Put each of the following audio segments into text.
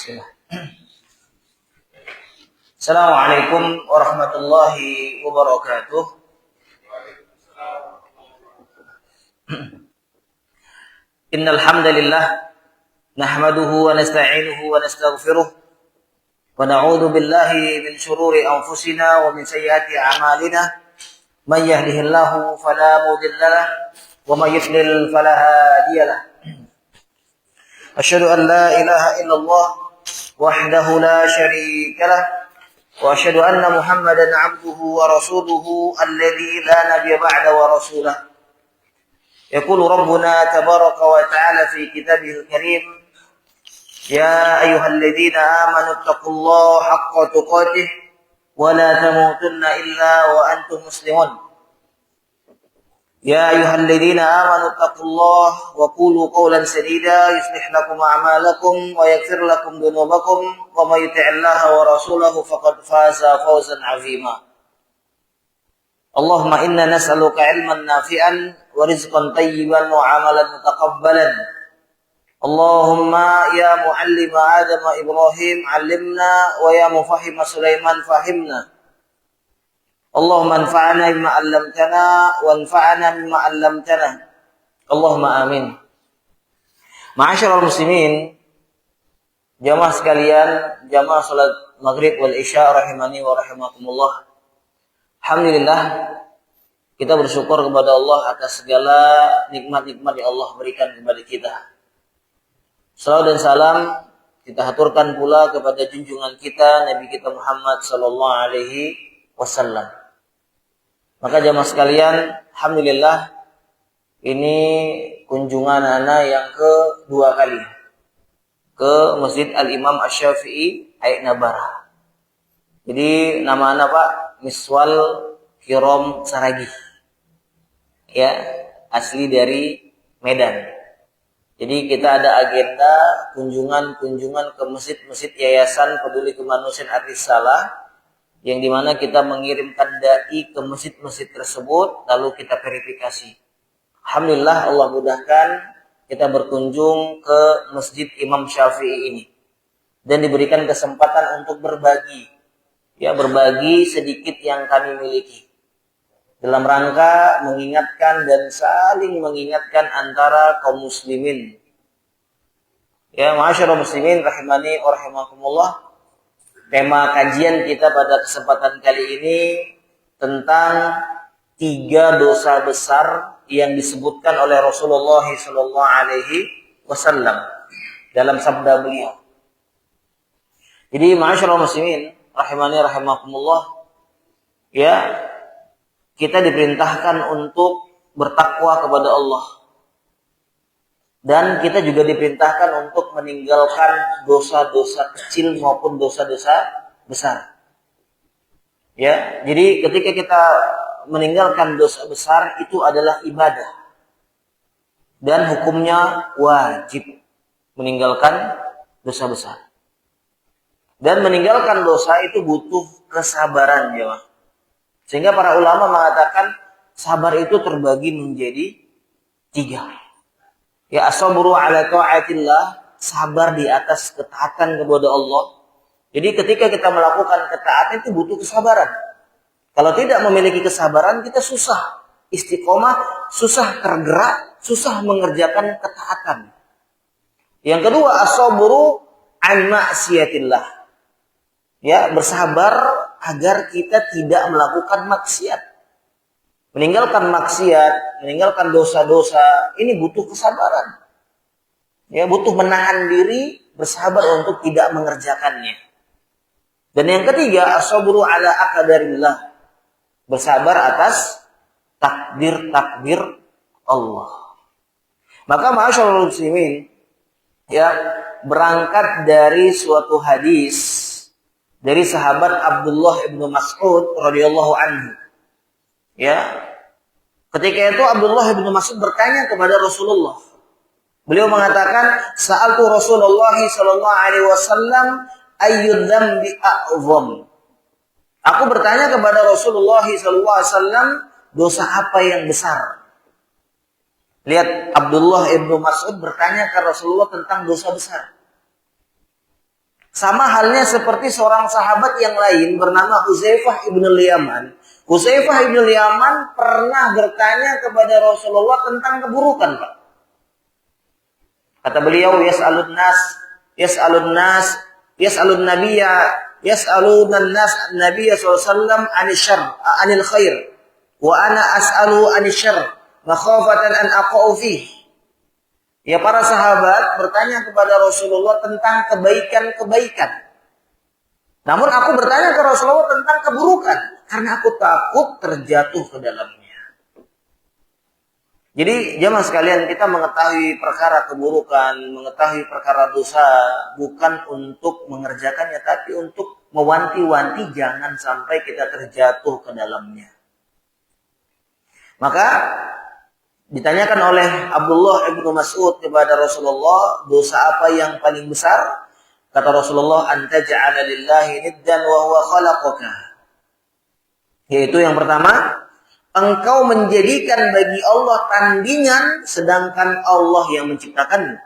Bismillah. Assalamualaikum warahmatullahi wabarakatuh. Innal hamdalillah nahmaduhu wa nasta'inuhu wa nastaghfiruh wa na'udzu billahi min shururi anfusina wa min sayyiati a'malina. Man yahdihillahu fala mudilla lahu wa may yudlil fala hadiya lahu. Asyhadu an la ilaha illallah wahdahu la syarika lah wa asyhadu anna Muhammadan 'abduhu wa rasuluhu alladzi la nabiyya ba'da wa rasulah. Yaqulu rabbuna tabaraka wa ta'ala fi kitabihil karim, ya ayyuhalladzina amanu taqullaha haqqa tuqatih wa la tamutunna illa wa antum muslimun. يا أيها الذين آمنوا اتقوا الله وقولوا قولا سديدا يصلح لكم أعمالكم ويغفر لكم ذنوبكم ومن يطع الله ورسوله فقد فاز فوزا عظيما. اللهم إنا نسألك علما نافعا ورزقا طيبا وعملا متقبلا. اللهم يا معلم آدم إبراهيم علمنا ويا مفهم سليمان فهمنا. Allahumma anfa'na bima 'allamtana wanfa'na bima 'allamtana. Allahumma amin. Ma'asyiral muslimin, jamaah sekalian, jamaah salat maghrib wal isya rahimani wa rahimakumullah. Alhamdulillah, kita bersyukur kepada Allah atas segala nikmat-nikmat yang Allah berikan kepada kita. Salawat dan salam kita haturkan pula kepada junjungan kita Nabi kita Muhammad sallallahu alaihi wasallam. Maka jamaah sekalian, alhamdulillah ini kunjungan ana yang kedua kali ke Masjid Al-Imam Asy-Syafi'i Aik Nabara. Jadi nama ana Pak Miswal Kirom Saragi. Ya, asli dari Medan. Jadi kita ada agenda kunjungan-kunjungan ke masjid-masjid Yayasan Peduli Kemanusiaan Ar-Risalah, yang dimana kita mengirimkan dai ke masjid-masjid tersebut, lalu kita verifikasi. Alhamdulillah Allah mudahkan kita berkunjung ke Masjid Imam Syafi'i ini dan diberikan kesempatan untuk berbagi, ya berbagi sedikit yang kami miliki dalam rangka mengingatkan dan saling mengingatkan antara kaum muslimin. Ya, ma'asyiral muslimin rahimani wa rahimakumullah. Tema kajian kita pada kesempatan kali ini tentang 3 dosa besar yang disebutkan oleh Rasulullah sallallahu alaihi wasallam dalam sabda beliau. Jadi ma'asyiral muslimin rahimani rahimakumullah, ya, kita diperintahkan untuk bertakwa kepada Allah. Dan kita juga diperintahkan untuk meninggalkan dosa-dosa kecil maupun dosa-dosa besar. Ya, jadi ketika kita meninggalkan dosa besar itu adalah ibadah. Dan hukumnya wajib meninggalkan dosa besar. Dan meninggalkan dosa itu butuh kesabaran, ya. Sehingga para ulama mengatakan sabar itu terbagi menjadi 3. Ya, as-sabru ala ta'atillah, sabar di atas ketaatan kepada Allah. Jadi ketika kita melakukan ketaatan itu butuh kesabaran. Kalau tidak memiliki kesabaran, kita susah istiqomah, susah tergerak, susah mengerjakan ketaatan. Yang kedua, as-sabru an ma'siyatillah. Ya, bersabar agar kita tidak melakukan maksiat. Meninggalkan maksiat, meninggalkan dosa-dosa, ini butuh kesabaran. Ya, butuh menahan diri, bersabar untuk tidak mengerjakannya. Dan yang ketiga, as-sabru ala aqdarillah. Bersabar atas takdir-takdir Allah. Maka ma'asyiral muslimin, ya, berangkat dari suatu hadis dari sahabat Abdullah ibnu Mas'ud radhiyallahu anhu. Ya, ketika itu Abdullah bin Mas'ud bertanya kepada Rasulullah. Beliau mengatakan, "Sa'altu Rasulullah sallallahu alaihi wasallam ayyud dzambi a'zam." Aku bertanya kepada Rasulullah sallallahu alaihi wasallam, dosa apa yang besar? Lihat, Abdullah bin Mas'ud bertanya ke Rasulullah tentang dosa besar. Sama halnya seperti seorang sahabat yang lain bernama Hudzaifah ibn al-Yaman. Hudzaifah ibn al-Yaman pernah bertanya kepada Rasulullah tentang keburukan, Pak. Kata beliau, yas'alun nas nabiyya sallallahu alaihi wasallam anil khair wa ana as'alu anil syarr makhafatan an aqa'u fihi. Ya, para sahabat bertanya kepada Rasulullah tentang kebaikan-kebaikan. Namun aku bertanya ke Rasulullah tentang keburukan karena aku takut terjatuh ke dalamnya. Jadi jemaah sekalian, kita mengetahui perkara keburukan, mengetahui perkara dosa bukan untuk mengerjakannya, tapi untuk mewanti-wanti jangan sampai kita terjatuh ke dalamnya. Maka ditanyakan oleh Abdullah ibnu Mas'ud kepada Rasulullah, dosa apa yang paling besar? Kata Rasulullah, anta ja'ala lillahi niddan wa huwa khalaqaka. Yaitu yang pertama, engkau menjadikan bagi Allah tandingan sedangkan Allah yang menciptakanmu.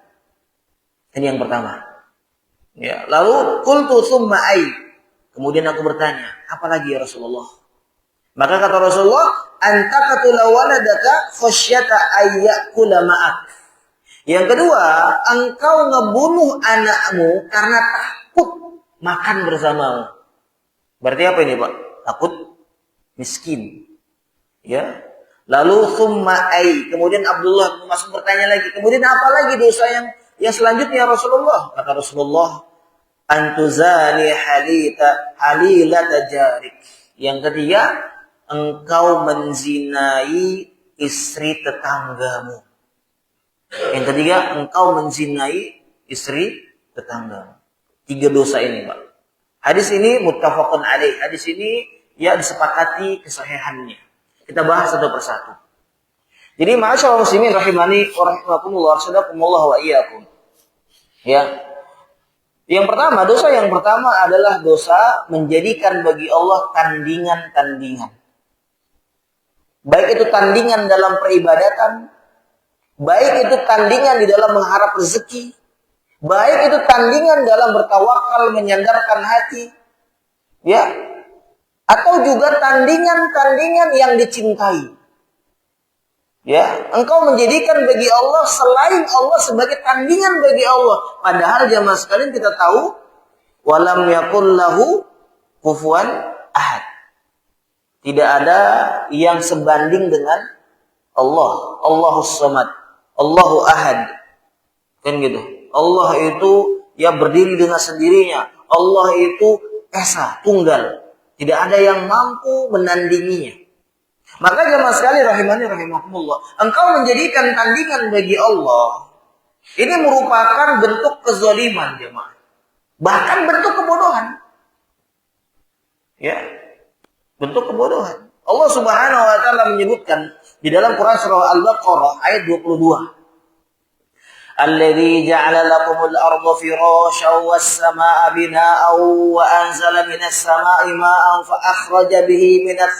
Ini yang pertama. Ya, lalu qultu tsumma ai. Kemudian aku bertanya, apa lagi ya Rasulullah? Maka kata Rasulullah, anta qatula waladaka khasyata ayyakula ma'ak. Yang kedua, engkau ngebunuh anakmu karena takut makan bersamamu. Berarti apa ini, Pak? Takut miskin. Ya. Lalu summa ai. Kemudian Abdullah bin Mas'ud bertanya lagi, kemudian apa lagi dosa yang selanjutnya Rasulullah? Kata Rasulullah, antuzani halilata jarik. Yang ketiga, engkau menzinai istri tetanggamu. Yang ketiga, engkau menzinai istri tetanggamu. 3 dosa ini, Pak. Hadis ini muttafaqun alaih. Hadis ini ya disepakati kesahihannya. Kita bahas satu persatu. Jadi ma'asyiral muslimin rahimani wa rahimakumullah, sadaqakumullah wa iyyakum. Ya. Yang pertama, dosa yang pertama adalah dosa menjadikan bagi Allah tandingan-tandingan. Baik itu tandingan dalam peribadatan, baik itu tandingan di dalam mengharap rezeki, baik itu tandingan dalam bertawakal menyandarkan hati, ya, atau juga tandingan-tandingan yang dicintai. Ya, engkau menjadikan bagi Allah selain Allah sebagai tandingan bagi Allah. Padahal jamaah sekalian kita tahu, walam yakul lahu kufuwan ahad. Tidak ada yang sebanding dengan Allah. Allahus samad. Allahu ahad. Kan gitu. Allah itu ya berdiri dengan sendirinya. Allah itu esa, tunggal. Tidak ada yang mampu menandinginya. Maka jemaah sekali rahimani rahimakumullah, engkau menjadikan tandingan bagi Allah. Ini merupakan bentuk kezaliman jemaah. Bahkan bentuk kebodohan. Ya. Bentuk kebodohan. Allah Subhanahu wa taala menyebutkan di dalam Quran surah Al-Baqarah ayat 22. Alladzi ja'ala lakumul arda firasyan was samaa'a binaa'an wa anzala minas samaa'i maa'an fa akhraja bihi minas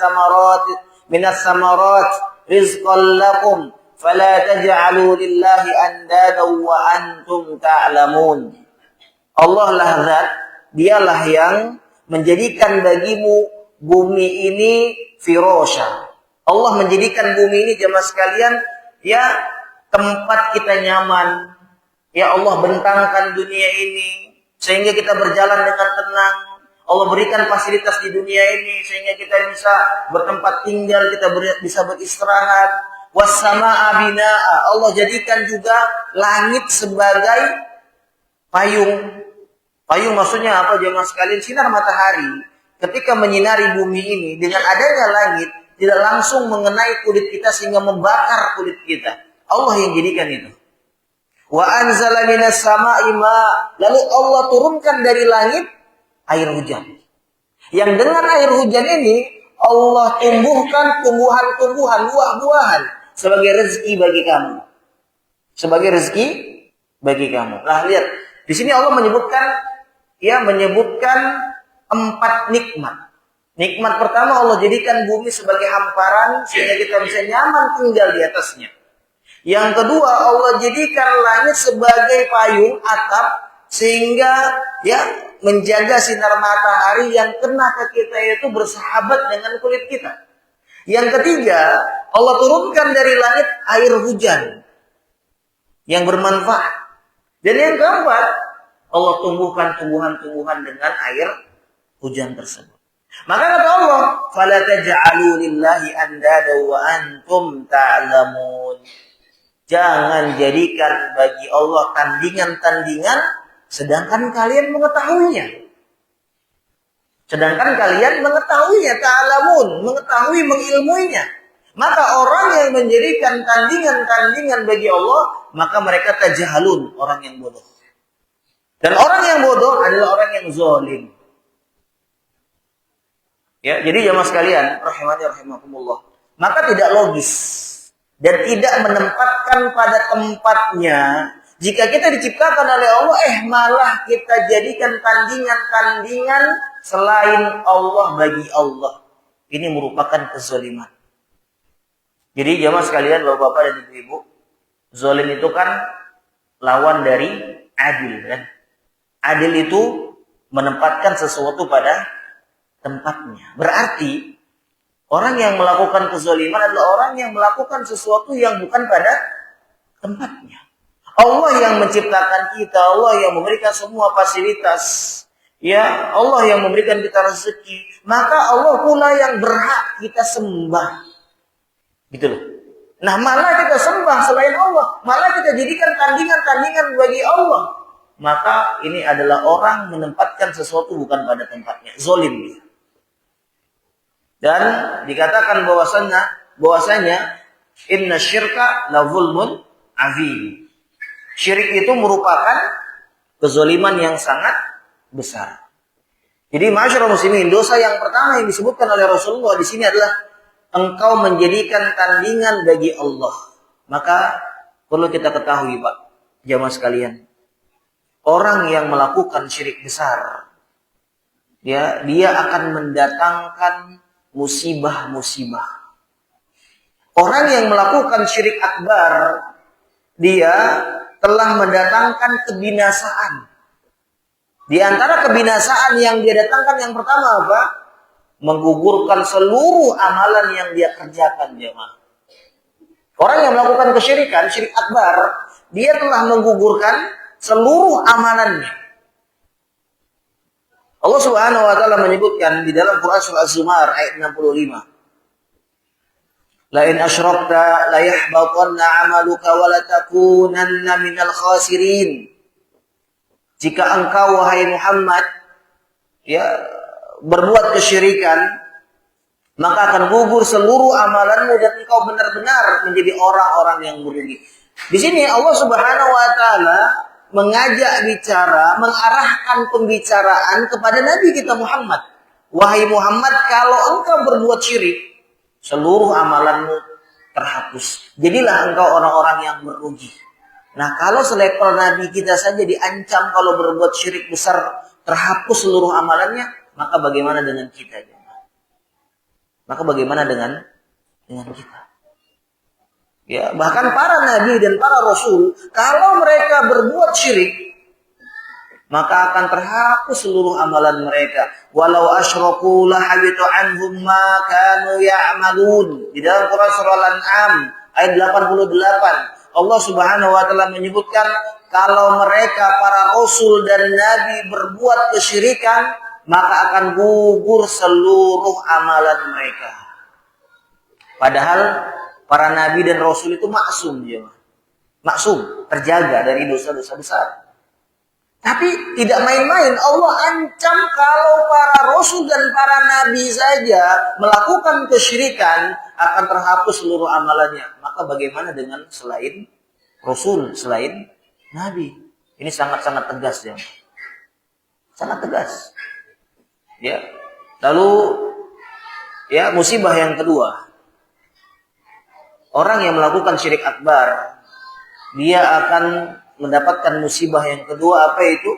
samarat rizqan lakum fala taj'alu lillahi andadan wa antum ta'lamun. Allah lah zat, dialah yang menjadikan bagimu bumi ini firasya. Allah menjadikan bumi ini jemaah sekalian ya tempat kita nyaman. Ya Allah bentangkan dunia ini sehingga kita berjalan dengan tenang. Allah berikan fasilitas di dunia ini sehingga kita bisa bertempat tinggal, kita bisa beristirahat. Was-samaa'a binaa'a. Allah jadikan juga langit sebagai payung. Payung maksudnya apa jemaah sekalian? Sinar matahari ketika menyinari bumi ini dengan adanya langit tidak langsung mengenai kulit kita sehingga membakar kulit kita. Allah yang jadikan itu. Wa anzala minas samaa'i ma'. Lalu Allah turunkan dari langit air hujan. Yang dengan air hujan ini Allah tumbuhkan tumbuhan-tumbuhan, buah-buahan sebagai rezeki bagi kamu. Sebagai rezeki bagi kamu. Nah, lihat. Di sini Allah menyebutkan 4 nikmat. Nikmat pertama Allah jadikan bumi sebagai hamparan sehingga kita bisa nyaman tinggal di atasnya. Yang kedua Allah jadikan langit sebagai payung atap sehingga ya menjaga sinar matahari yang kena ke kita itu bersahabat dengan kulit kita. Yang ketiga, Allah turunkan dari langit air hujan yang bermanfaat. Dan yang keempat, Allah tumbuhkan tumbuhan-tumbuhan dengan air hujan tersebut. Maka kata Allah, "Fala taj'alu lillahi andada wa antum ta'lamun." Jangan jadikan bagi Allah tandingan-tandingan sedangkan kalian mengetahuinya. Sedangkan kalian mengetahuinya, ta'lamun, mengetahui, mengilmuinya. Maka orang yang menjadikan tandingan-tandingan bagi Allah, maka mereka tajahalun, orang yang bodoh. Dan orang yang bodoh adalah orang yang zalim. Ya, jadi jamaah sekalian, rahimani rahimakumullah. Maka tidak logis dan tidak menempatkan pada tempatnya jika kita diciptakan oleh Allah, malah kita jadikan tandingan-tandingan selain Allah bagi Allah. Ini merupakan kezaliman. Jadi jamaah sekalian, bapak-bapak dan ibu-ibu, zalim itu kan lawan dari adil, kan? Adil itu menempatkan sesuatu pada tempatnya. Berarti orang yang melakukan kezaliman adalah orang yang melakukan sesuatu yang bukan pada tempatnya. Allah yang menciptakan kita, Allah yang memberikan semua fasilitas, ya, Allah yang memberikan kita rezeki, maka Allah pula yang berhak kita sembah. Gitu loh. Nah, malah kita sembah selain Allah, malah kita jadikan tandingan-tandingan bagi Allah. Maka ini adalah orang menempatkan sesuatu bukan pada tempatnya, zalim dia. Dan dikatakan bahwasanya inna syirka la zulmun azim. Syirik itu merupakan kezaliman yang sangat besar. Jadi masyarakat muslimin, dosa yang pertama yang disebutkan oleh Rasulullah di sini adalah engkau menjadikan tandingan bagi Allah. Maka perlu kita ketahui, Pak, jamaah sekalian, orang yang melakukan syirik besar, ya, dia akan mendatangkan musibah-musibah. Orang yang melakukan syirik akbar, dia telah mendatangkan kebinasaan. Di antara kebinasaan yang dia datangkan yang pertama apa? Menggugurkan seluruh amalan yang dia kerjakan, jemaah. Orang yang melakukan kesyirikan, syirik akbar, dia telah menggugurkan seluruh amalannya. Allah Subhanahu wa taala menyebutkan di dalam Quran surah Az-Zumar ayat 65. La in asyrakta la yahbatanna 'amaluka wa la takunanna minal khasirin. Jika engkau wahai Muhammad ya berbuat kesyirikan, maka akan gugur seluruh amalanmu dan engkau benar-benar menjadi orang-orang yang merugi. Di sini Allah Subhanahu wa taala mengajak bicara, mengarahkan pembicaraan kepada Nabi kita Muhammad. Wahai Muhammad, kalau engkau berbuat syirik, seluruh amalanmu terhapus. Jadilah engkau orang-orang yang merugi. Nah, kalau selevel Nabi kita saja diancam kalau berbuat syirik besar terhapus seluruh amalannya, maka bagaimana dengan kita? Maka bagaimana dengan kita? Ya, bahkan para nabi dan para rasul, kalau mereka berbuat syirik, maka akan terhapus seluruh amalan mereka. Walau asyraku lahabitu anhum ma kanu ya'malun. Di dalam Quran surah Al-An'am ayat 88, Allah Subhanahu wa taala menyebutkan kalau mereka para rasul dan nabi berbuat kesyirikan, maka akan gugur seluruh amalan mereka. Padahal para nabi dan rasul itu maksum, ya. Maksum, terjaga dari dosa-dosa besar. Tapi tidak main-main, Allah ancam kalau para rasul dan para nabi saja melakukan kesyirikan akan terhapus seluruh amalannya. Maka bagaimana dengan selain rasul, selain nabi? Ini sangat-sangat tegas, ya. Sangat tegas. Ya. Lalu ya, musibah yang kedua. Orang yang melakukan syirik akbar, dia akan mendapatkan musibah yang kedua, apa itu?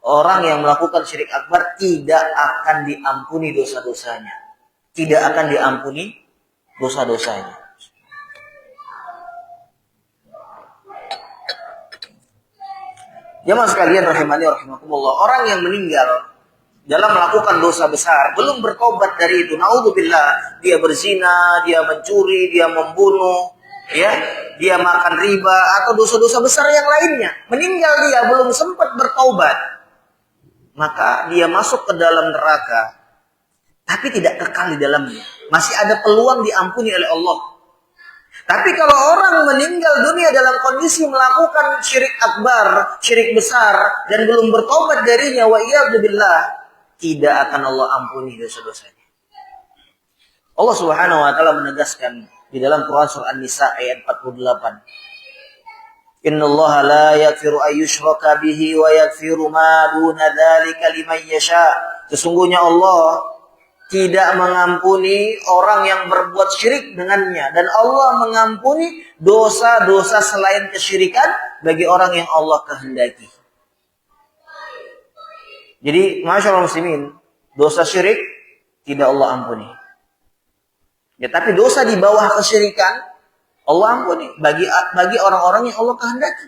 Orang yang melakukan syirik akbar tidak akan diampuni dosa-dosanya. Tidak akan diampuni dosa-dosanya. Jamaah sekalian rahimani rahimakumullah, orang yang meninggal dalam melakukan dosa besar, belum bertobat dari itu, naudzubillah, dia berzina, dia mencuri, dia membunuh, ya, dia makan riba atau dosa-dosa besar yang lainnya, meninggal dia belum sempat bertobat, maka dia masuk ke dalam neraka, tapi tidak kekal di dalamnya, masih ada peluang diampuni oleh Allah. Tapi kalau orang meninggal dunia dalam kondisi melakukan syirik akbar, syirik besar, dan belum bertobat darinya, wa iyadzubillah, tidak akan Allah ampuni dosa-dosanya. Allah Subhanahu wa taala menegaskan di dalam Quran surah An-Nisa ayat 48. Innallaha la yaghfiru ayyushraka bihi wa yaghfiru ma duna dzalika liman yasha. Sesungguhnya Allah tidak mengampuni orang yang berbuat syirik dengannya, dan Allah mengampuni dosa-dosa selain kesyirikan bagi orang yang Allah kehendaki. Jadi, masyaallah muslimin, dosa syirik tidak Allah ampuni. Ya, tapi dosa di bawah kesyirikan Allah ampuni bagi orang-orang yang Allah kehendaki.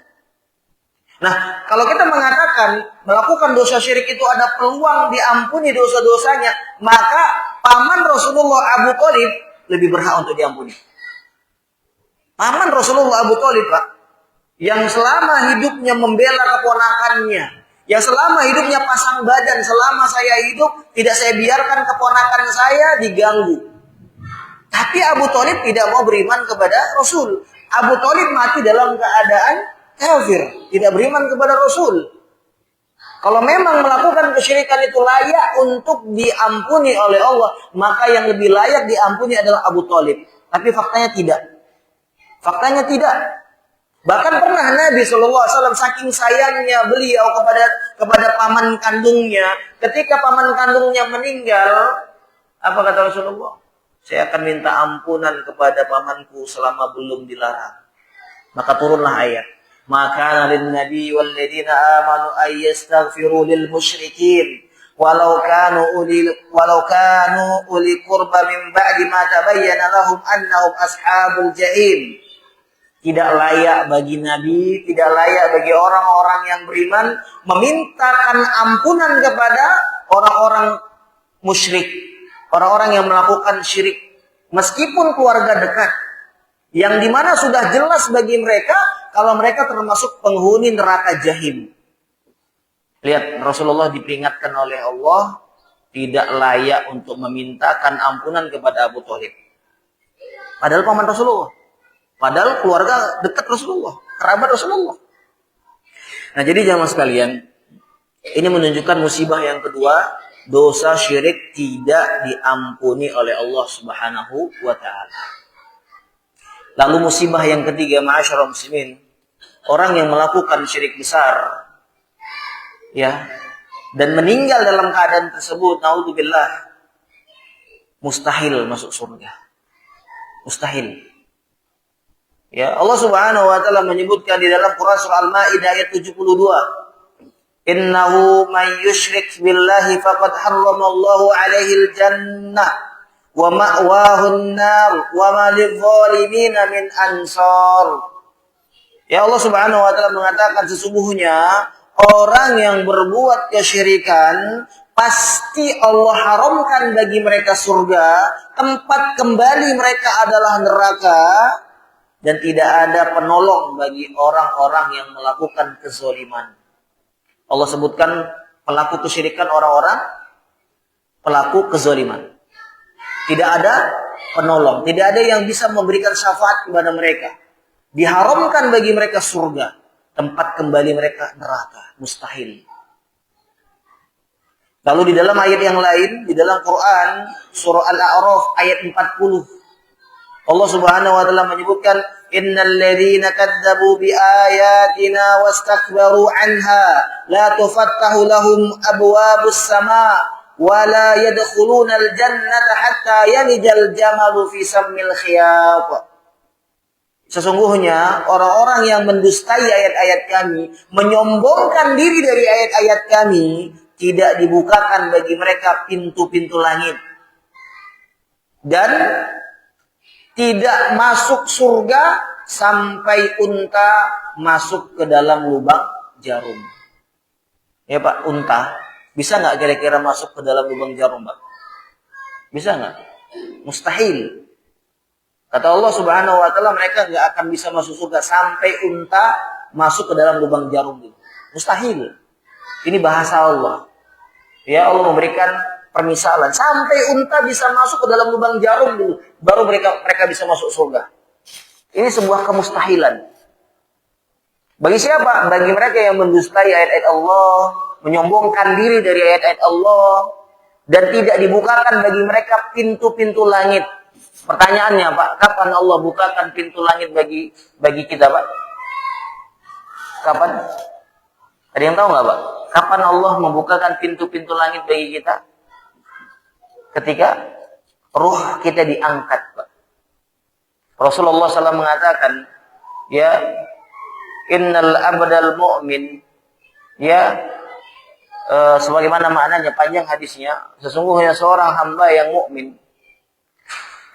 Nah, kalau kita mengatakan melakukan dosa syirik itu ada peluang diampuni dosa-dosanya, maka paman Rasulullah Abu Thalib lebih berhak untuk diampuni. Paman Rasulullah Abu Thalib, Pak, yang selama hidupnya membela keponakannya, yang selama hidupnya pasang badan, selama saya hidup tidak saya biarkan keponakan saya diganggu. Tapi Abu Thalib tidak mau beriman kepada Rasul. Abu Thalib mati dalam keadaan kafir, tidak beriman kepada Rasul. Kalau memang melakukan kesyirikan itu layak untuk diampuni oleh Allah, maka yang lebih layak diampuni adalah Abu Thalib. Tapi faktanya tidak. Faktanya tidak. Bahkan pernah Nabi SAW saking sayangnya beliau kepada paman kandungnya, ketika paman kandungnya meninggal, apa kata Rasulullah? Saya akan minta ampunan kepada pamanku selama belum dilarang. Maka turunlah ayat. Maka lin nabi wal ladina amanu ay yastaghfiru lil musyrikin walau kanu uli qurba min ba'di ma tabayyana lahum annahum ashabul jahim. Tidak layak bagi nabi, tidak layak bagi orang-orang yang beriman memintakan ampunan kepada orang-orang musyrik, orang-orang yang melakukan syirik, meskipun keluarga dekat, yang dimana sudah jelas bagi mereka kalau mereka termasuk penghuni neraka jahim. Lihat, Rasulullah diperingatkan oleh Allah tidak layak untuk memintakan ampunan kepada Abu Thalib. Padahal paman Rasulullah, padahal keluarga dekat Rasulullah, kerabat Rasulullah. Nah, jadi jamaah sekalian, ini menunjukkan musibah yang kedua, dosa syirik tidak diampuni oleh Allah Subhanahu wa taala. Lalu musibah yang ketiga, ma'asyiral muslimin, orang yang melakukan syirik besar, ya, dan meninggal dalam keadaan tersebut, naudzubillah, mustahil masuk surga. Mustahil. Ya, Allah Subhanahu wa taala menyebutkan di dalam Quran surah Al-Maidah ayat 72. Innahu may yusyrik billahi faqad harramallahu 'alaihil jannah wa ma'wahun nar wa ma lidh-dhalimin min ansar. Ya, Allah Subhanahu wa taala mengatakan sesungguhnya orang yang berbuat kesyirikan pasti Allah haramkan bagi mereka surga, tempat kembali mereka adalah neraka, dan tidak ada penolong bagi orang-orang yang melakukan kezaliman. Allah sebutkan pelaku kesyirikan orang-orang pelaku kezaliman. Tidak ada penolong, tidak ada yang bisa memberikan syafaat kepada mereka. Diharamkan bagi mereka surga, tempat kembali mereka neraka, mustahil. Lalu di dalam ayat yang lain, di dalam Quran surah Al-A'raf ayat 40, Allah Subhanahu wa taala menyebutkan innal ladzina kadzdzabu bi ayatina wastakbaru anha la tufattahu lahum abwabus sama' wa la yadkhulunal jannata hatta yalijal jamalu fi sammil khiyat. Sesungguhnya orang-orang yang mendustai ayat-ayat kami, menyombongkan diri dari ayat-ayat kami, tidak dibukakan bagi mereka pintu-pintu langit, dan tidak masuk surga sampai unta masuk ke dalam lubang jarum. Ya Pak, unta. Bisa nggak kira-kira masuk ke dalam lubang jarum Pak? Bisa nggak? Mustahil. Kata Allah Subhanahu wa taala mereka nggak akan bisa masuk surga sampai unta masuk ke dalam lubang jarum itu. Mustahil. Ini bahasa Allah. Ya Allah memberikan permisalan sampai unta bisa masuk ke dalam lubang jarum dulu baru mereka bisa masuk surga. Ini sebuah kemustahilan. Bagi siapa? Bagi mereka yang mendustai ayat-ayat Allah, menyombongkan diri dari ayat-ayat Allah dan tidak dibukakan bagi mereka pintu-pintu langit. Pertanyaannya Pak, kapan Allah bukakan pintu langit bagi kita Pak? Kapan? Ada yang tahu nggak Pak? Kapan Allah membukakan pintu-pintu langit bagi kita? Ketika ruh kita diangkat Pak. Rasulullah SAW mengatakan, ya, innal abdal mu'min, ya, sebagaimana maknanya panjang hadisnya, sesungguhnya seorang hamba yang mukmin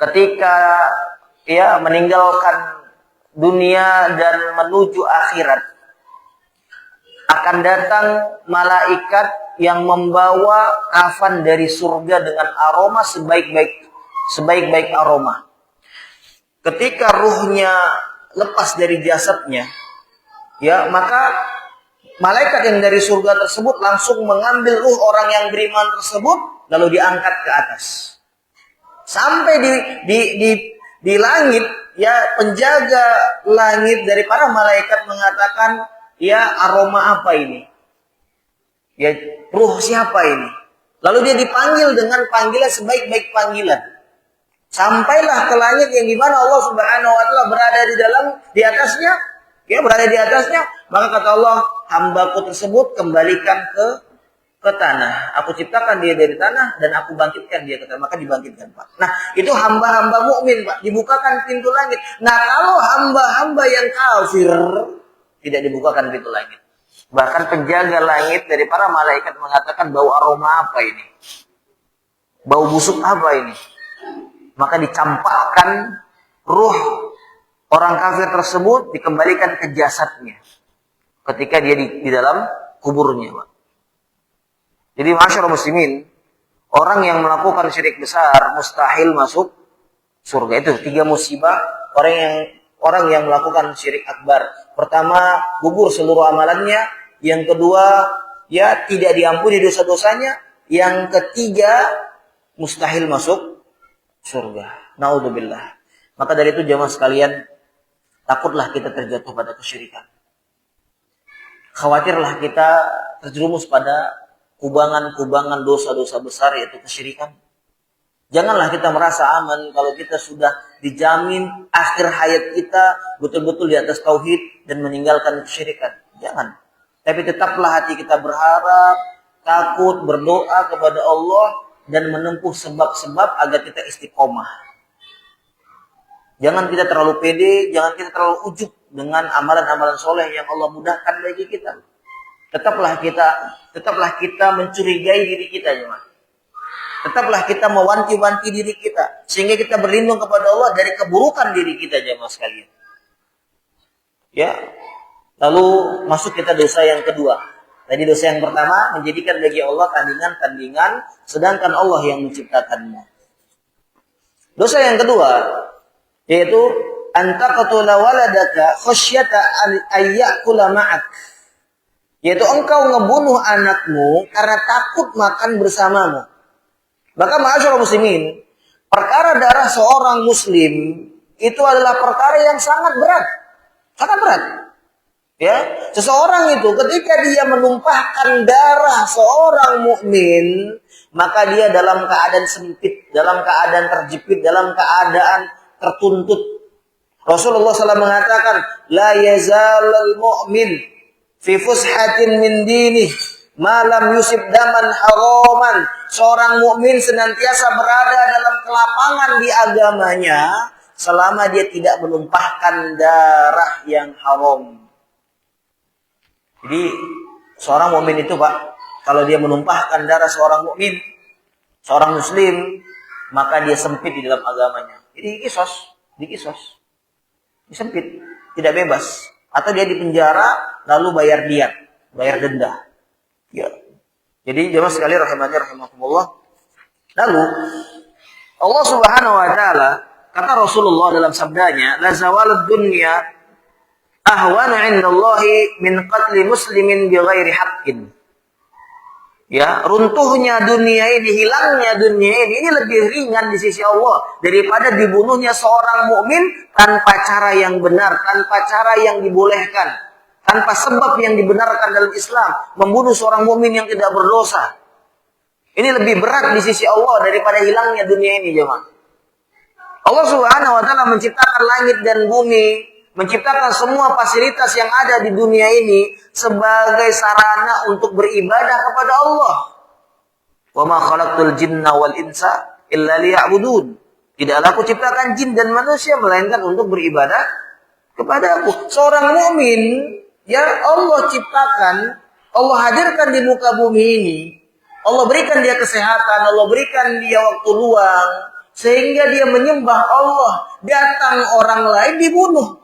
ketika ya meninggalkan dunia dan menuju akhirat akan datang malaikat yang membawa kafan dari surga dengan aroma sebaik-baik aroma. Ketika ruhnya lepas dari jasadnya, ya maka malaikat yang dari surga tersebut langsung mengambil ruh orang yang beriman tersebut lalu diangkat ke atas. Sampai di langit, ya penjaga langit dari para malaikat mengatakan, ya aroma apa ini? Ya ruh siapa ini? Lalu dia dipanggil dengan panggilan sebaik-baik panggilan. Sampailah ke langit yang dimana Allah Subhanahu wa taala berada di atasnya, ya berada di atasnya, maka kata Allah, hambaku tersebut kembalikan ke tanah. Aku ciptakan dia dari tanah dan aku bangkitkan dia ke tanah. Maka dibangkitkan Pak. Nah itu hamba-hamba mukmin Pak, dibukakan pintu langit. Nah kalau hamba-hamba yang kafir tidak dibukakan pintu langit. Bahkan penjaga langit dari para malaikat mengatakan bau aroma apa ini? Bau busuk apa ini? Maka dicampakkan ruh orang kafir tersebut dikembalikan ke jasadnya ketika dia di dalam kuburnya Pak. Jadi masyarakat muslimin, orang yang melakukan syirik besar mustahil masuk surga. Itu 3 musibah orang yang melakukan syirik akbar. Pertama, gugur seluruh amalannya. Yang kedua, ya tidak diampuni dosa-dosanya. Yang ketiga, mustahil masuk surga. Naudzubillah. Maka dari itu jemaah sekalian, takutlah kita terjatuh pada kesyirikan. Khawatirlah kita terjerumus pada kubangan-kubangan dosa-dosa besar yaitu kesyirikan. Janganlah kita merasa aman kalau kita sudah dijamin akhir hayat kita betul-betul di atas tauhid dan meninggalkan kesyirikan. Jangan. Tapi tetaplah hati kita berharap, takut, berdoa kepada Allah dan menempuh sebab-sebab agar kita istiqomah. Jangan kita terlalu pede, jangan kita terlalu ujub dengan amalan-amalan soleh yang Allah mudahkan bagi kita. Tetaplah kita mencurigai diri kita, jemaah. Tetaplah kita mewanti-wanti diri kita sehingga kita berlindung kepada Allah dari keburukan diri kita, jemaah sekalian. Ya. Lalu masuk kita dosa yang kedua. Tadi dosa yang pertama menjadikan bagi Allah tandingan-tandingan sedangkan Allah yang menciptakannya. Dosa yang kedua yaitu antaqatula waladaka khasyata ayyakula ma'ak. Yaitu engkau ngebunuh anakmu karena takut makan bersamamu. Maka ma'asyiral muslimin, perkara darah seorang muslim itu adalah perkara yang sangat berat. Sangat berat. Ya, seseorang itu ketika dia menumpahkan darah seorang mukmin, maka dia dalam keadaan sempit, dalam keadaan terjepit, dalam keadaan tertuntut. Rasulullah SAW mengatakan, la yazalul mu'min fi fushatin min dinih ma lam yusib daman haraman. Seorang mukmin senantiasa berada dalam kelapangan di agamanya selama dia tidak menumpahkan darah yang haram. Jadi seorang mukmin itu Pak, kalau dia menumpahkan darah seorang mukmin, seorang muslim, maka dia sempit di dalam agamanya. Jadi dikisos. Disempit, tidak bebas. Atau dia dipenjara lalu bayar diat, bayar denda. Ya. Jadi jemaah sekalian rahimani rahimakumullah. Lalu Allah Subhanahu wa taala kata Rasulullah dalam sabdanya, la zawalud dunya ahwanu 'indallahi min qatli muslimin bighairi haqqin. Ya, runtuhnya dunia ini, hilangnya dunia ini lebih ringan di sisi Allah daripada dibunuhnya seorang mukmin tanpa cara yang benar, tanpa cara yang dibolehkan, tanpa sebab yang dibenarkan dalam Islam, membunuh seorang mukmin yang tidak berdosa. Ini lebih berat di sisi Allah daripada hilangnya dunia ini, jemaah. Allah Subhanahu wa taala menciptakan langit dan bumi, menciptakan semua fasilitas yang ada di dunia ini sebagai sarana untuk beribadah kepada Allah. Wa ma khalaqtul jinna wal insa illa liya'budun. Tidaklah aku ciptakan jin dan manusia melainkan untuk beribadah kepada Aku. Seorang mukmin ya Allah ciptakan, Allah hadirkan di muka bumi ini. Allah berikan dia kesehatan, Allah berikan dia waktu luang sehingga dia menyembah Allah. Datang orang lain dibunuh.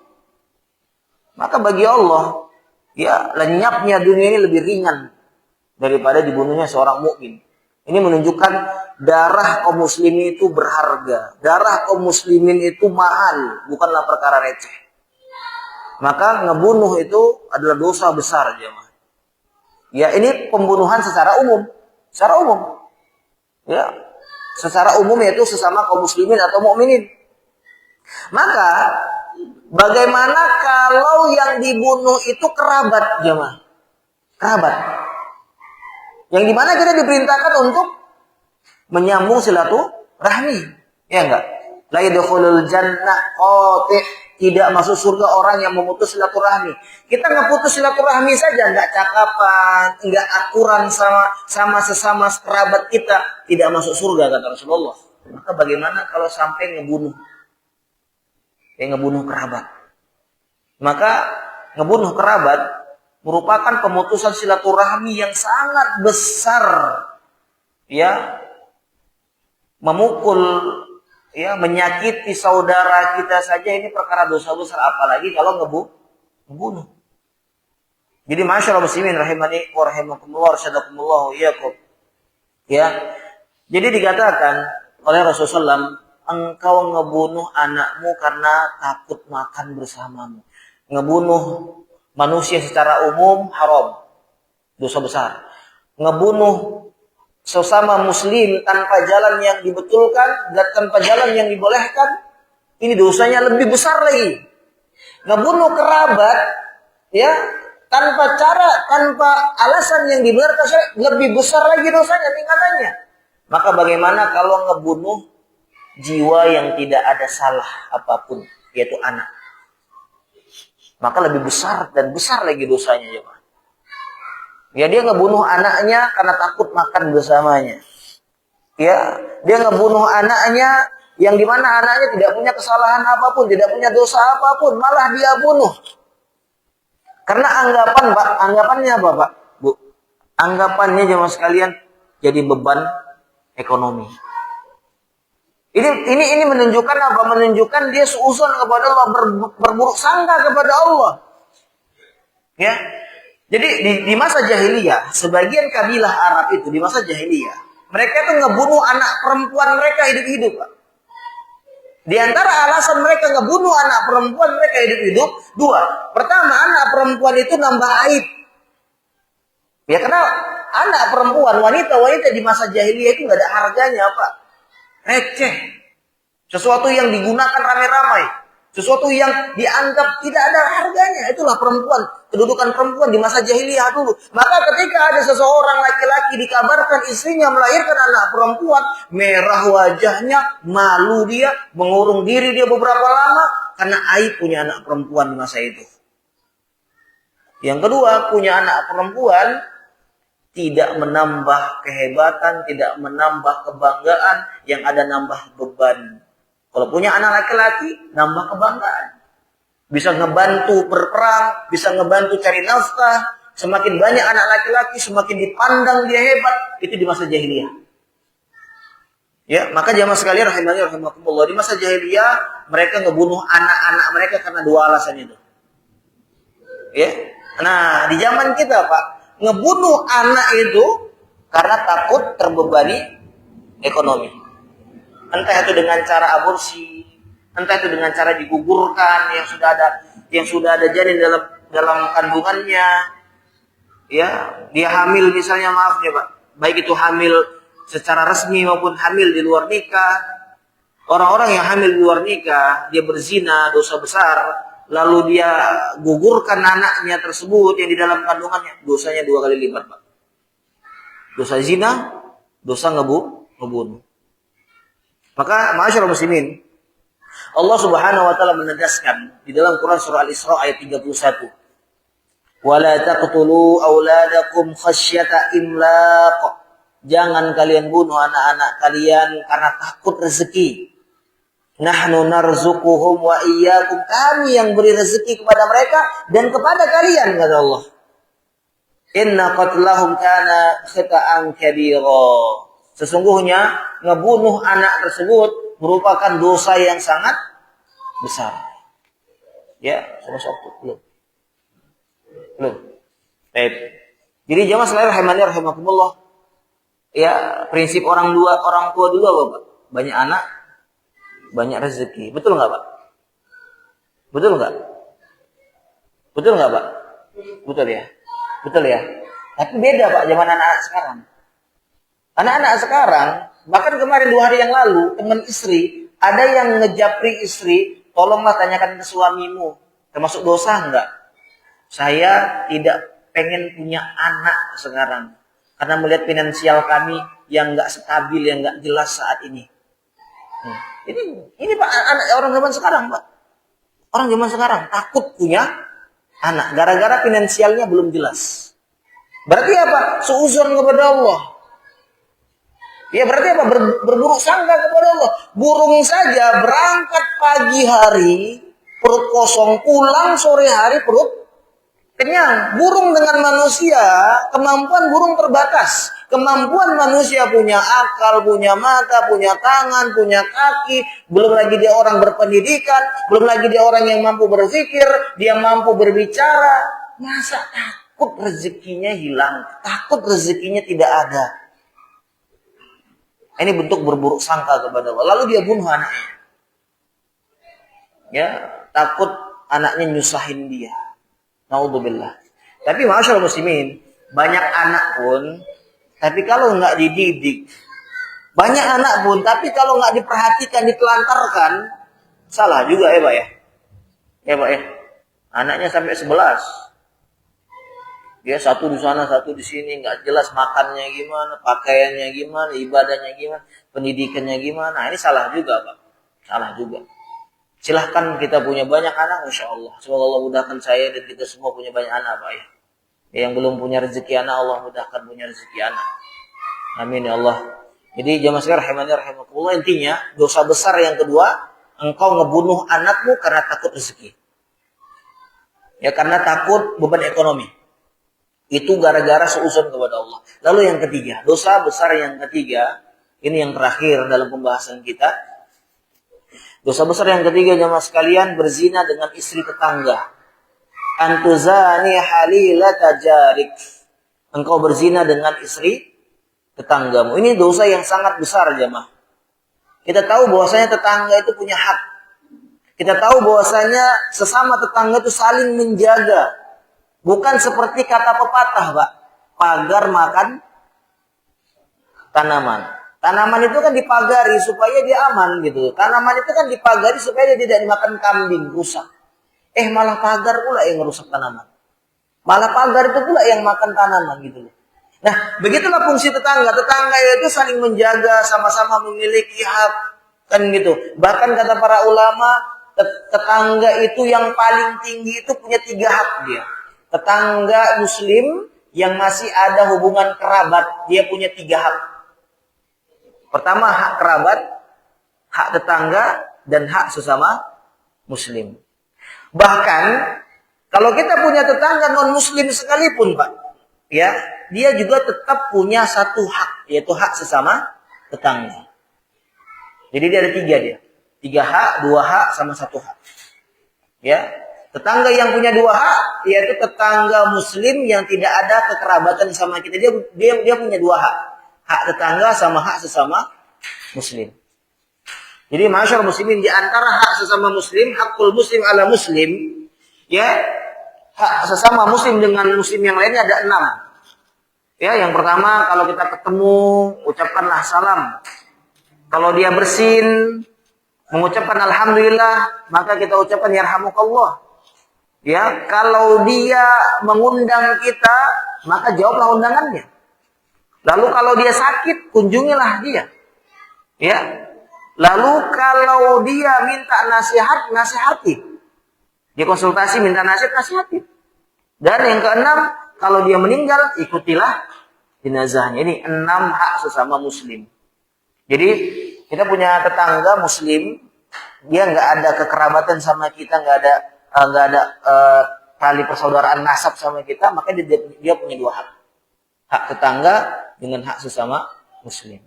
Maka bagi Allah, ya lenyapnya dunia ini lebih ringan daripada dibunuhnya seorang mukmin. Ini menunjukkan darah kaum muslimin itu berharga. Darah kaum muslimin itu mahal, bukanlah perkara receh. Maka ngebunuh itu adalah dosa besar, jemaah. Ya, ini pembunuhan secara umum. Secara umum. Ya, secara umum yaitu sesama kaum muslimin atau mukminin. Maka bagaimana kalau yang dibunuh itu kerabat, jemaah? Kerabat. Yang dimana kita diperintahkan untuk menyambung silaturahmi. Ya enggak? La yadkhulul jannah qati'. Tidak masuk surga orang yang memutus silaturahmi. Kita ngeputus silaturahmi saja, enggak cakapan, enggak akuran sama sesama kerabat kita, tidak masuk surga kata Rasulullah. Maka bagaimana kalau sampai ngebunuh? Yang ngebunuh kerabat. Maka ngebunuh kerabat merupakan pemutusan silaturahmi yang sangat besar. Ya. Memukul, ya, menyakiti saudara kita saja ini perkara dosa besar, apalagi kalau ngebunuh. Jadi masyaallah muslimin rahimani wa rahimakumullah rasyadakumullah iyyakum. Ya. Jadi dikatakan oleh Rasulullah SAW, engkau ngebunuh anakmu karena takut makan bersamamu. Ngebunuh manusia secara umum haram, dosa besar. Ngebunuh sesama muslim tanpa jalan yang dibetulkan dan tanpa jalan yang dibolehkan, ini dosanya lebih besar lagi. Ngebunuh kerabat, ya, tanpa cara, tanpa alasan yang dibenarkan, lebih besar lagi dosanya, tingkatannya. Maka bagaimana kalau ngebunuh jiwa yang tidak ada salah apapun, yaitu anak? Maka lebih besar dan besar lagi dosanya, jemaah. Ya, dia ngebunuh anaknya karena takut makan bersamanya. Ya, dia ngebunuh anaknya yang dimana anaknya tidak punya kesalahan apapun, tidak punya dosa apapun, malah dia bunuh. Karena anggapannya apa, Pak? Bu, anggapannya jemaah sekalian jadi beban ekonomi. Ini menunjukkan apa? Menunjukkan dia suuzon kepada Allah, berburuk sangka kepada Allah. Ya. Jadi di masa jahiliyah, sebagian kabilah Arab itu di masa jahiliyah, mereka itu ngebunuh anak perempuan mereka hidup-hidup, Pak. Di antara alasan mereka ngebunuh anak perempuan mereka hidup-hidup, dua. Pertama, anak perempuan itu nambah aib. Ya, karena anak perempuan, wanita-wanita di masa jahiliyah itu nggak ada harganya, Pak. Receh. Sesuatu yang digunakan ramai-ramai. Sesuatu yang dianggap tidak ada harganya. Itulah perempuan. Kedudukan perempuan di masa jahiliyah dulu. Maka ketika ada seseorang laki-laki dikabarkan istrinya melahirkan anak perempuan, merah wajahnya, malu dia, mengurung diri dia beberapa lama karena aib punya anak perempuan di masa itu. Yang kedua, punya anak perempuan tidak menambah kehebatan, tidak menambah kebanggaan, yang ada nambah beban. Kalau punya anak laki-laki, nambah kebanggaan. Bisa ngebantu berperang, bisa ngebantu cari nafkah. Semakin banyak anak laki-laki, semakin dipandang dia hebat. Itu di masa jahiliyah. Ya, maka jamaah sekalian rahimani rahimakumullah, di masa jahiliyah mereka ngebunuh anak-anak mereka karena dua alasan itu. Ya. Nah, di zaman kita, Pak, ngebunuh anak itu karena takut terbebani ekonomi. Entah itu dengan cara aborsi, entah itu dengan cara digugurkan yang sudah ada janin dalam kandungannya. Ya, dia hamil misalnya, maaf ya Pak, baik itu hamil secara resmi maupun hamil di luar nikah. Orang-orang yang hamil di luar nikah, dia berzina, dosa besar, lalu dia gugurkan anaknya tersebut yang di dalam kandungannya, dosanya 2 kali lipat, Pak. Dosa zina, dosa ngebunuh. Maka ma'asyiral muslimin, Allah Subhanahu wa taala menegaskan di dalam Quran surah Al-Isra ayat 31. Wala taqtulu auladakum khasyata imlaq. Jangan kalian bunuh anak-anak kalian karena takut rezeki. Nahnu narzuquhum wa iyyakum. Kami yang beri rezeki kepada mereka dan kepada kalian, kata Allah. Inna qatlahum kana khata'an kabira. Sesungguhnya ngebunuh anak tersebut merupakan dosa yang sangat besar. Ya, belum. Baik. Jadi jamaah sekalian rahimani rahimakumullah. Ya, prinsip orang tua dulu apa, Pak? Banyak anak, banyak rezeki. Betul nggak, Pak? Betul nggak? Betul nggak, Pak? Betul ya. Betul ya. Tapi beda, Pak, zaman anak-anak sekarang. Anak-anak sekarang, bahkan kemarin 2 hari yang lalu, teman istri, ada yang ngejapri istri, tolonglah tanyakan ke suamimu, termasuk dosa enggak? Saya tidak pengen punya anak sekarang, karena melihat finansial kami yang enggak stabil, yang enggak jelas saat ini. Ini Pak, orang zaman sekarang, Pak. Orang zaman sekarang takut punya anak, gara-gara finansialnya belum jelas. Berarti apa? Suuzon kepada Allah. Ya berarti apa? Berburuk sangka kepada Allah. Burung saja berangkat pagi hari perut kosong, pulang sore hari perut kenyang. Burung dengan manusia, kemampuan burung terbatas. Kemampuan manusia punya akal, punya mata, punya tangan, punya kaki. Belum lagi dia orang berpendidikan, belum lagi dia orang yang mampu berpikir, dia mampu berbicara. Masa takut rezekinya hilang, takut rezekinya tidak ada. Ini bentuk berburuk sangka kepada Allah. Lalu dia bunuh anaknya. Ya, takut anaknya nyusahin dia. Naudzubillah. Tapi ma'asyiral muslimin, banyak anak pun, tapi kalau nggak dididik, banyak anak pun, tapi kalau nggak diperhatikan, ditelantarkan, salah juga ya Pak ya. Ya Pak ya. Anaknya sampai 11. Dia satu di sana, satu di sini, nggak jelas makannya gimana, pakaiannya gimana, ibadahnya gimana, pendidikannya gimana. Ini salah juga, Pak. Salah juga. Silahkan kita punya banyak anak, insya Allah. Semoga Allah mudahkan saya dan kita semua punya banyak anak, Pak ya. Yang belum punya rezeki anak, Allah mudahkan punya rezeki anak. Amin ya Allah. Jadi jamaah sekalian rahimani rahimakumullah, intinya dosa besar yang kedua, engkau ngebunuh anakmu karena takut rezeki. Ya karena takut beban ekonomi. Itu gara-gara seuzon kepada Allah. Lalu yang ketiga, dosa besar yang ketiga, ini yang terakhir dalam pembahasan kita. Dosa besar yang ketiga jamaah sekalian, berzina dengan istri tetangga. Antuzani halilata jarik. Engkau berzina dengan istri tetanggamu. Ini dosa yang sangat besar jamaah. Kita tahu bahwasanya tetangga itu punya hak. Kita tahu bahwasanya sesama tetangga itu saling menjaga. Bukan seperti kata pepatah, Pak. Pagar makan tanaman. Tanaman itu kan dipagari supaya dia aman gitu. Tanaman itu kan dipagari supaya dia tidak dimakan kambing, rusak. Malah pagar pula yang merusak tanaman. Malah pagar itu pula yang makan tanaman gitu. Nah, begitulah fungsi tetangga. Tetangga itu saling menjaga, sama-sama memiliki hak kan gitu. Bahkan kata para ulama, tetangga itu yang paling tinggi itu punya 3 hak dia. Tetangga muslim yang masih ada hubungan kerabat, dia punya 3 hak. Pertama hak kerabat, hak tetangga, dan hak sesama muslim. Bahkan kalau kita punya tetangga non muslim sekalipun Pak, ya, dia juga tetap punya 1 hak, yaitu hak sesama tetangga. Jadi dia ada 3 dia. 3 hak, 2 hak, sama 1 hak. Ya. Tetangga yang punya dua hak, yaitu tetangga muslim yang tidak ada kekerabatan sama kita. Dia punya dua hak. Hak tetangga sama hak sesama muslim. Jadi masyarakat muslimin, di antara hak sesama muslim, hakul muslim ala muslim, ya, hak sesama muslim dengan muslim yang lainnya ada 6. Ya, yang pertama, kalau kita ketemu, ucapkanlah salam. Kalau dia bersin, mengucapkan alhamdulillah, maka kita ucapkan yarhamukallah. Ya, kalau dia mengundang kita, maka jawablah undangannya. Lalu kalau dia sakit, kunjungilah dia. Ya. Lalu kalau dia minta nasihat, nasihati. Dia konsultasi, minta nasihat, nasihati. Dan yang keenam, kalau dia meninggal, ikutilah jenazahnya. Ini 6 hak sesama muslim. Jadi kita punya tetangga muslim, dia nggak ada kekerabatan sama kita, nggak ada tali persaudaraan nasab sama kita, maka dia punya 2 hak. Hak tetangga dengan hak sesama muslim.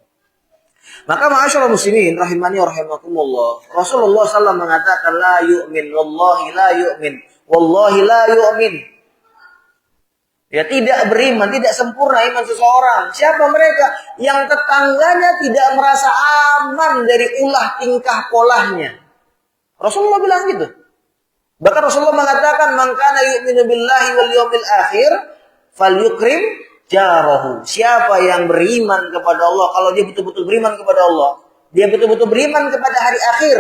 Maka ma'asyiral muslimin rahimani wa rahimakumullah, Rasulullah SAW mengatakan la yu'min, wallahi la yu'min, wallahi la yu'min. Ya, tidak beriman, tidak sempurna iman seseorang. Siapa mereka? Yang tetangganya tidak merasa aman dari ulah tingkah polahnya. Rasulullah bilang gitu. Bahkan Rasulullah mengatakan, man kana yu'minu billahi wal yawmil akhir falyukrim jarahu. Siapa yang beriman kepada Allah, kalau dia betul-betul beriman kepada Allah, dia betul-betul beriman kepada hari akhir,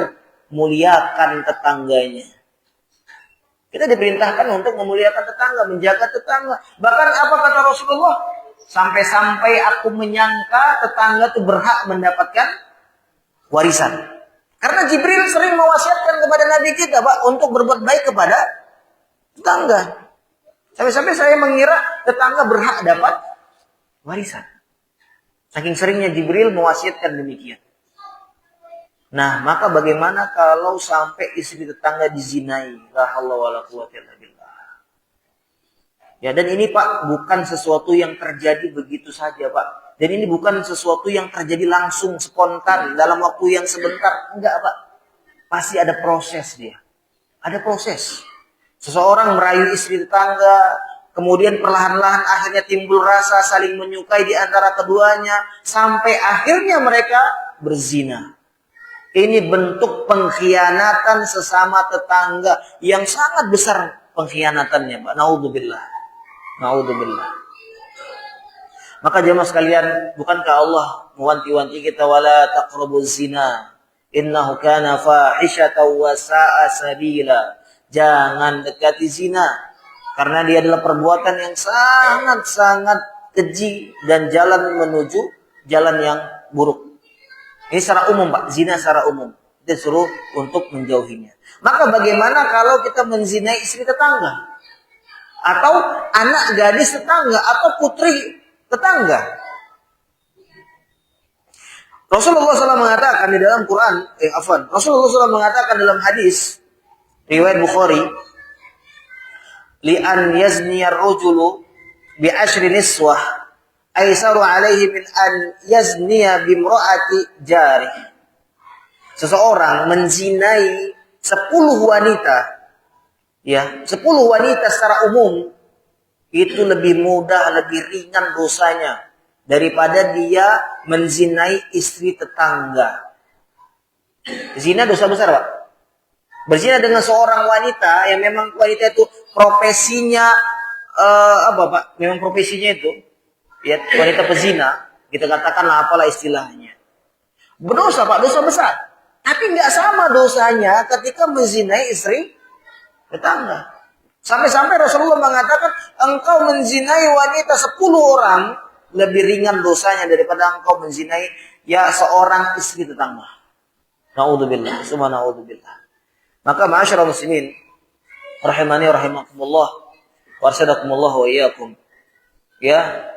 muliakan tetangganya. Kita diperintahkan untuk memuliakan tetangga, menjaga tetangga. Bahkan apa kata Rasulullah? Sampai-sampai aku menyangka tetangga itu berhak mendapatkan warisan. Karena Jibril sering mewasiatkan kepada Nabi kita, Pak, untuk berbuat baik kepada tetangga. Sampai-sampai saya mengira tetangga berhak dapat warisan. Saking seringnya Jibril mewasiatkan demikian. Nah, maka bagaimana kalau sampai istri tetangga dizinai? La haula wala quwwata illa billah. Ya, dan ini Pak, bukan sesuatu yang terjadi begitu saja, Pak. Dan ini bukan sesuatu yang terjadi langsung, spontan, dalam waktu yang sebentar. Enggak, Pak. Pasti ada proses dia. Ada proses. Seseorang merayu istri tetangga, kemudian perlahan-lahan akhirnya timbul rasa saling menyukai di antara keduanya, sampai akhirnya mereka berzina. Ini bentuk pengkhianatan sesama tetangga yang sangat besar pengkhianatannya, Pak. Naudzubillah. Naudzubillah. Maka jemaah sekalian, bukankah Allah mewanti-wanti kita, wala taqrabuz zina innahu kana fahishatan wa sa'a sabila. Jangan dekati zina karena dia adalah perbuatan yang sangat-sangat keji dan jalan menuju jalan yang buruk. Ini secara umum, Pak, zina secara umum. Kita suruh untuk menjauhinya. Maka bagaimana kalau kita menzinai istri tetangga? Atau anak gadis tetangga? Atau putri tetangga? Rasulullah SAW mengatakan di dalam Quran, Rasulullah SAW mengatakan dalam hadis riwayat Bukhari, li'an yazniyar rujulu bi ashri niswah aisaru alaihi min an yazniya bimra'ati jari. Seseorang menzinai 10 wanita, ya, 10 wanita secara umum, itu lebih mudah, lebih ringan dosanya daripada dia menzinai istri tetangga. Zina dosa besar, Pak. Berzina dengan seorang wanita yang memang wanita itu profesinya Pak? Memang profesinya itu, ya, wanita pezina, kita katakanlah apalah istilahnya. Berdosa, Pak, dosa besar. Tapi nggak sama dosanya ketika menzinai istri tetangga. Sampai-sampai Rasulullah mengatakan, engkau menzinai wanita 10 orang lebih ringan dosanya daripada engkau menzinai seorang istri tetangga. Naudzubillah, summa naudzubillah. Maka ma'asyiral muslimin rahimani wa rahimakumullah wa arsyadakumullah wa iyyakum. Ya,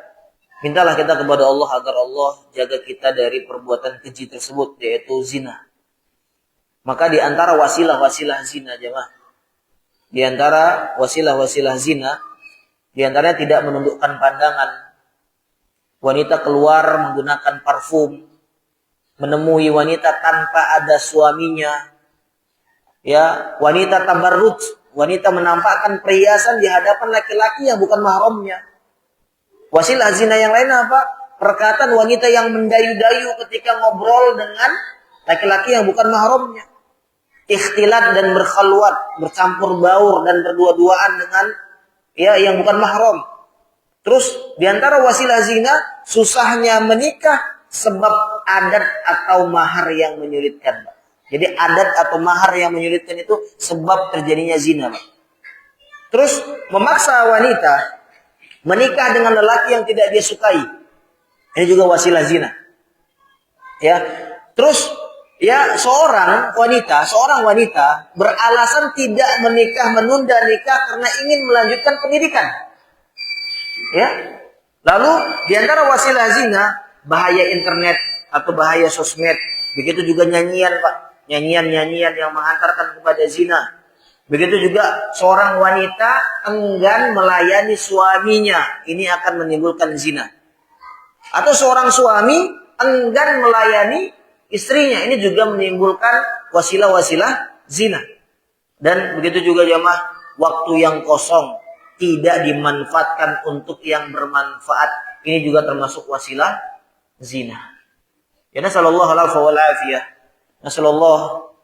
mintalah kita kepada Allah agar Allah jaga kita dari perbuatan keji tersebut, yaitu zina. Maka di antara wasilah-wasilah zina, jemaah, di antara wasilah-wasilah zina, di antaranya tidak menundukkan pandangan. Wanita keluar menggunakan parfum, menemui wanita tanpa ada suaminya. Ya, wanita tabarruj, wanita menampakkan perhiasan di hadapan laki-laki yang bukan mahramnya. Wasilah zina yang lain apa? Perkataan wanita yang mendayu-dayu ketika ngobrol dengan laki-laki yang bukan mahramnya. Ikhtilat dan berkhalwat, bercampur baur dan berdua-duaan dengan yang bukan mahram. Terus di antara wasilah zina, susahnya menikah sebab adat atau mahar yang menyulitkan. Jadi adat atau mahar yang menyulitkan itu sebab terjadinya zina. Terus memaksa wanita menikah dengan lelaki yang tidak dia sukai. Ini juga wasilah zina. Ya. Terus seorang wanita beralasan tidak menikah, menunda nikah karena ingin melanjutkan pendidikan. Ya. Lalu di antara wasilah zina, bahaya internet atau bahaya sosmed. Begitu juga nyanyian, Pak. Nyanyian-nyanyian yang menghantarkan kepada zina. Begitu juga seorang wanita enggan melayani suaminya. Ini akan menimbulkan zina. Atau seorang suami enggan melayani istrinya. Ini juga menimbulkan wasilah-wasilah zina. Dan begitu juga jamaah, waktu yang kosong tidak dimanfaatkan untuk yang bermanfaat. Ini juga termasuk wasilah zina. Ya nasallallahu alaihi wa afiyah. Nasallallahu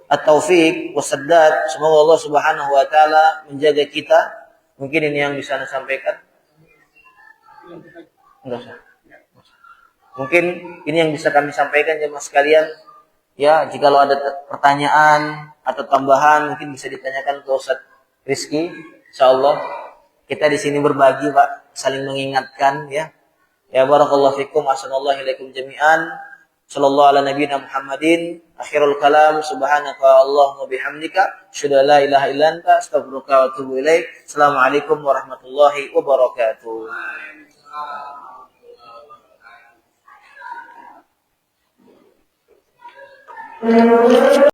at-taufiq wasaddad. Semoga Allah Subhanahu wa taala menjaga kita. Mungkin ini yang bisa Anda sampaikan. Enggak usah. Mungkin ini yang bisa kami sampaikan jemaah sekalian. Ya, jika ada pertanyaan atau tambahan mungkin bisa ditanyakan ke Ustaz Rizky. Insyaallah kita di sini berbagi, Pak, saling mengingatkan ya. Ya barakallahu fikum, ahsanallahu ilaikum jami'an. Sallallahu ala nabiyina Muhammadin. Akhirul kalam, subhanaka Allahumma bihamdika, asyhadu an la ilaha illa anta, astaghfiruka wa atubu ilaik. Assalamualaikum warahmatullahi wabarakatuh.